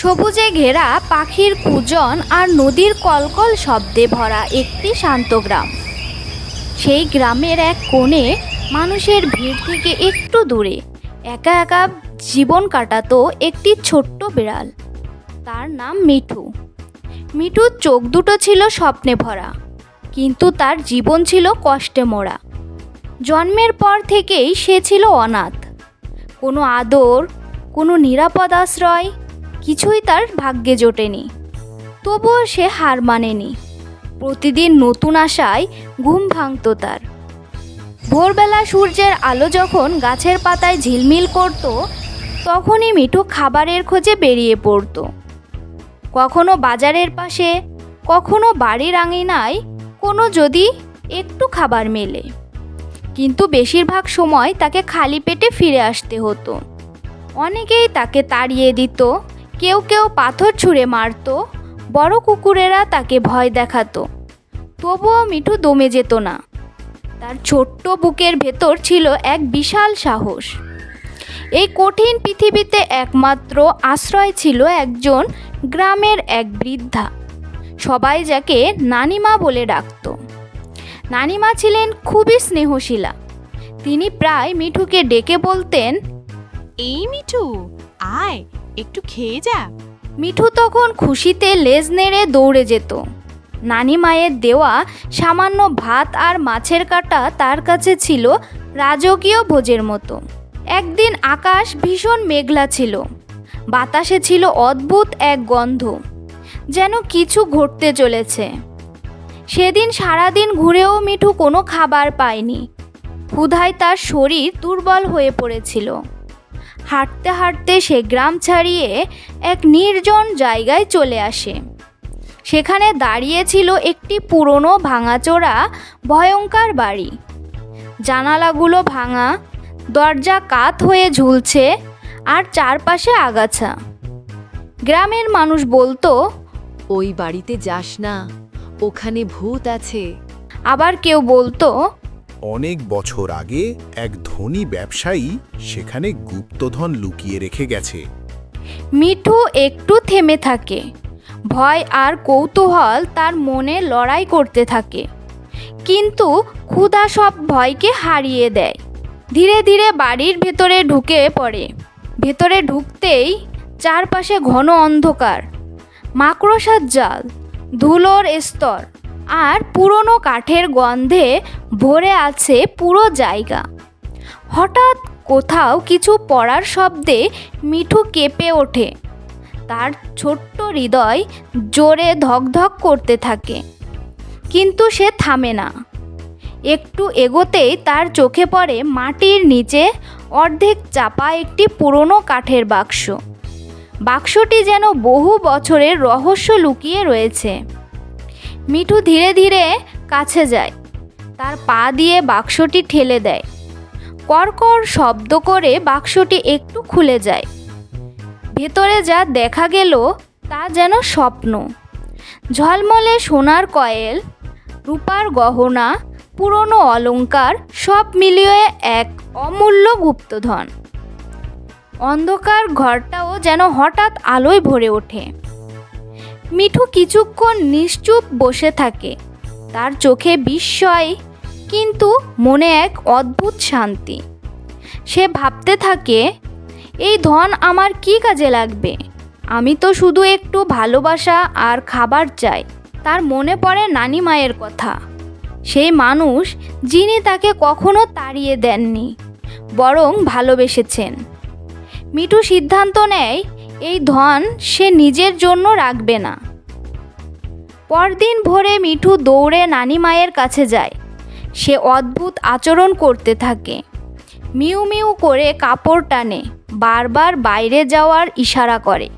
সবুজে ঘেরা পাখির কূজন আর নদীর কলকল শব্দে ভরা একটি শান্ত গ্রাম। সেই গ্রামের এক কোণে মানুষের ভিড় থেকে একটু দূরে একা একা জীবন কাটাতো একটি ছোট্ট বিড়াল। তার নাম মিঠু। মিঠুর চোখ দুটো ছিল স্বপ্নে ভরা, কিন্তু তার জীবন ছিল কষ্টে মোড়া। জন্মের পর থেকেই সে ছিল অনাথ। কোনো আদর, কোনো নিরাপদ আশ্রয় কিছুই তার ভাগ্যে জোটেনি। তবুও সে হার মানেনি। প্রতিদিন নতুন আশায় ঘুম ভাঙত তার। ভোরবেলা সূর্যের আলো যখন গাছের পাতায় ঝিলমিল করত, তখনই মিঠু খাবারের খোঁজে বেরিয়ে পড়ত। কখনো বাজারের পাশে, কখনো বাড়ির আঙিনায় কোনো যদি একটু খাবার মেলে, কিন্তু বেশিরভাগ সময় তাকে খালি পেটে ফিরে আসতে হতো। অনেকেই তাকে তাড়িয়ে দিত, কেউ কেউ পাথর ছুঁড়ে মারত, বড় কুকুরেরা তাকে ভয় দেখাতো। তবুও মিঠু দমে যেত না। তার ছোট্ট বুকের ভেতর ছিল এক বিশাল সাহস। এই কঠিন পৃথিবীতে একমাত্র আশ্রয় ছিল একজন গ্রামের এক বৃদ্ধা, সবাই যাকে নানিমা বলে ডাকত। নানিমা ছিলেন খুবই স্নেহশীলা। তিনি প্রায় মিঠুকে ডেকে বলতেন, এই মিঠু, আয় একটু খেয়ে যা। মিঠু তখন খুশিতে লেজ নেড়ে দৌড়ে যেত। নানিমায়ের দেওয়া সামান্য ভাত আর মাছের কাঁটা তার কাছে ছিল রাজকীয় ভোজের মতো। একদিন আকাশ ভীষণ মেঘলা ছিল। বাতাসে ছিল অদ্ভুত এক গন্ধ, যেন কিছু ঘটতে চলেছে। সেদিন সারাদিন ঘুরেও মিঠু কোনো খাবার পায়নি। ক্ষুধায় তার শরীর দুর্বল হয়ে পড়েছিল। হাঁটতে হাঁটতে সে গ্রাম ছাড়িয়ে এক নির্জন জায়গায় চলে আসে। সেখানে দাঁড়িয়ে ছিল একটি পুরনো ভাঙাচোরা ভয়ঙ্কর বাড়ি। জানালাগুলো ভাঙা, দরজা কাত হয়ে ঝুলছে, আর চারপাশে আগাছা। গ্রামের মানুষ বলতো, ওই বাড়িতে যাস না, ওখানে ভূত আছে। আবার কেউ বলতো, অনেক বছর আগে এক ধনী ব্যবসায়ী সেখানে গুপ্তধন লুকিয়ে রেখে গেছে। মিঠু একটু থেমে থাকে। ভয় আর কৌতূহল তার মনে লড়াই করতে থাকে, কিন্তু ক্ষুধা সব ভয়কে হারিয়ে দেয়। ধীরে ধীরে বাড়ির ভেতরে ঢুকে পড়ে। ভেতরে ঢুকতেই চারপাশে ঘন অন্ধকার, মাকড়সার জাল, ধুলোর স্তর আর পুরনো কাঠের গন্ধে ভরে আছে পুরো জায়গা। হঠাৎ কোথাও কিছু পড়ার শব্দে মিঠু কেঁপে ওঠে। তার ছোট্ট হৃদয় জোরে ধকধক করতে থাকে, কিন্তু সে থামে না। একটু এগোতেই তার চোখে পড়ে মাটির নিচে অর্ধেক চাপা একটি পুরনো কাঠের বাক্স। বাক্সটি যেন বহু বছরের রহস্য লুকিয়ে রয়েছে। মিঠু ধীরে ধীরে কাছে যায়, তার পা দিয়ে বাক্সটি ঠেলে দেয়। কড়কড় শব্দ করে বাক্সটি একটু খুলে যায়। ভেতরে যা দেখা গেল তা যেন স্বপ্ন। ঝলমলে সোনার কয়েল, রূপার গহনা, পুরনো অলংকার সব মিলিয়ে এক অমূল্য গুপ্তধন। অন্ধকার ঘরটাও যেন হঠাৎ আলোয় ভরে ওঠে। মিঠু কিছুক্ষণ নিশ্চুপ বসে থাকে। তার চোখে বিস্ময়, কিন্তু মনে এক অদ্ভুত শান্তি। সে ভাবতে থাকে, এই ধন আমার কি কাজে লাগবে? আমি তো শুধু একটু ভালোবাসা আর খাবার চাই। তার মনে পড়ে নানি মায়ের কথা, সেই মানুষ যিনি তাকে কখনো তাড়িয়ে দেননি, বরং ভালোবেসেছেন। মিঠু সিদ্ধান্ত নেয় এই ধন সে নিজের জন্য রাখবে না। পরদিন ভোরে মিঠু দৌড়ে নানি মায়ের কাছে যায়। সে অদ্ভুত আচরণ করতে থাকে, মিউ মিউ করে কাপড় টানে, বারবার বাইরে যাওয়ার ইশারা করে।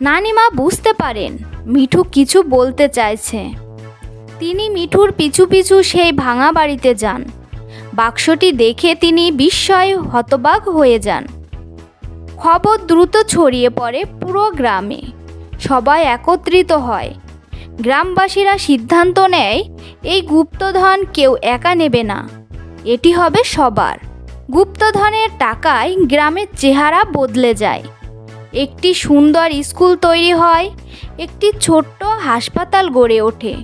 নানিমা বুঝতে পারেন মিঠু কিছু বলতে চাইছে। তিনি মিঠুর পিছু পিছু সেই ভাঙা বাড়িতে যান। বাক্সটি দেখে তিনি বিস্ময়ে হতবাক হয়ে যান। খবর দ্রুত ছড়িয়ে পড়ে পুরো গ্রামে। সবাই একত্রিত হয়। গ্রামবাসীরা সিদ্ধান্ত নেয় এই গুপ্তধন কেউ একা নেবে না, এটি হবে সবার। গুপ্তধনের টাকায় গ্রামের চেহারা বদলে যায়। একটি সুন্দর স্কুল তৈরি হয়, একটি ছোট্ট হাসপাতাল গড়ে ওঠে,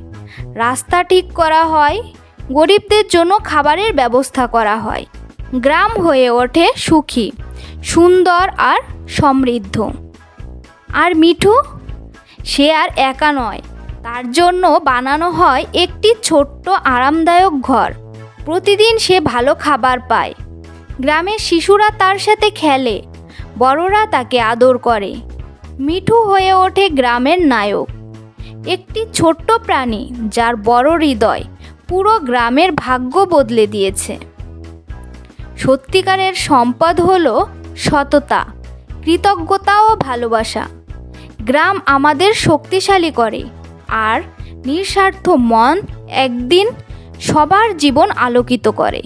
রাস্তা ঠিক করা হয়, গরিবদের জন্য খাবারের ব্যবস্থা করা হয়। গ্রাম হয়ে ওঠে সুখী, সুন্দর আর সমৃদ্ধ। আর মিঠু, সে আর একা নয়, তার জন্য বানানো হয় একটি ছোট্ট আরামদায়ক ঘর। প্রতিদিন সে ভালো খাবার পায়, গ্রামের শিশুরা তার সাথে খেলে, বড়রা তাকে আদর করে। মিঠু হয়ে ওঠে গ্রামের নায়ক, একটি ছোট্ট প্রাণী যার বড় হৃদয় পুরো গ্রামের ভাগ্য বদলে দিয়েছে। সত্যিকারের সম্পদ হলো সততা, কৃতজ্ঞতা ও ভালোবাসা। গ্রাম আমাদের শক্তিশালী করে, আর নিঃস্বার্থ মন একদিন সবার জীবন আলোকিত করে।